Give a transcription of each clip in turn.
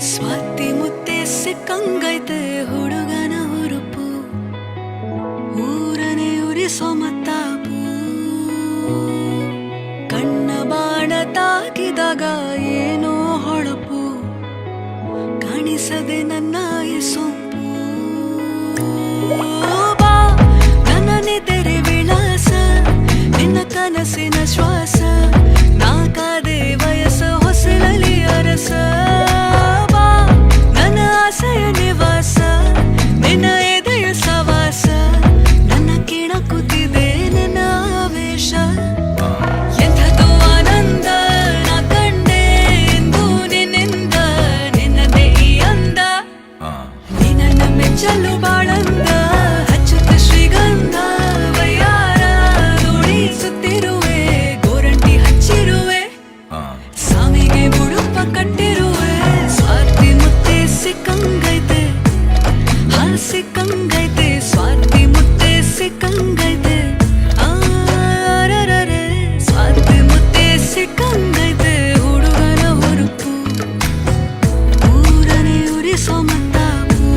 ಸ್ವಾತಿ ಮುತ್ತೆ ಸಿಕ್ಕಂಗೈತೆ ಹುಡುಗನ ಹುರುಪು ಊರನೆ ಉರಿಸೋ ಮತ್ತಾಪು ಕಣ್ಣ ಬಾಣ ತಾಕಿದಾಗ ಏನೋ ಹೊಳಪು ಕಾಣಿಸದೆ ನನ್ನ ಈ ಸೊಂಪು ಬಾ ನನ್ನ ನೆದೆರೆ ವಿಳಾಸ ನಿನ್ನ ಕನಸಿನ ಶ್ವಾಸ ನಾಕಾದೆ ವಯಸ್ಸ ಹೊಸಲಲಿ ಅರಸ ಬಾ ನನ್ನ ಆಸೆಯ ನಿವಾಸ ನಿನ್ನ ಎದೆಯ ಸವಾಸ ನನ್ನ ಕೆಣಕುತ್ತಿದೆ ನಿನ್ನ ಆವೇಶ ಎಂಥದೋ ಆನಂದ ನಾ ಕಂಡೆ ಎಂದು ನಿನ್ನಿಂದ ನಿನ್ನದೇ ಈ ಅಂದ ನಿನ್ನ ಮೆಚ್ಚಲು ಬಾಳಂದ ಹಚ್ಚುತ್ತ ಶ್ರೀಗಂಧ ವಯ್ಯಾರ ನುಡಿಸುತ್ತಿರುವೆ ಗೋರಂಟಿ ಹಚ್ಚಿರುವೆ ಸಾಮಿಗೆ ಬುಡುಪ ಕಟ್ಟಿರುವೆ ಸ್ವಾತಿ ಮುತ್ತೆ ಸಿಕ್ಕಂಗೈತೆ ಸಿಕ್ಕಂಗೈತೆ ಸ್ವಾತಿ ಮುತ್ತೆ ಸಿಕ್ಕಂಗೈತೆ ಆರರರೆ ಸ್ವಾತಿ ಮುತ್ತೆ ಸಿಕ್ಕಂಗೈತೆ ಹುಡುಗನ ಹುರುಪು ಊರನೆ ಉರಿಸೋ ಮತ್ತಾಪು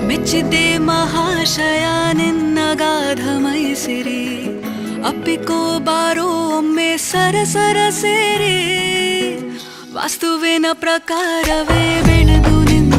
ಮೆಚ್ಚಿದ್ದೆ ಮಹಾಶಯ ನಿನ್ನ ಗಾಧ ಮೈಸಿರಿ ಅಪ್ಪಿಕೋ ಬಾರೋ ಒಮ್ಮೆ ಸರಸರ ಸೇರಿ ವಾಸ್ತುವಿನ ಪ್ರಕಾರವೇ ಬೆಳೆದು ನಿನ್ನ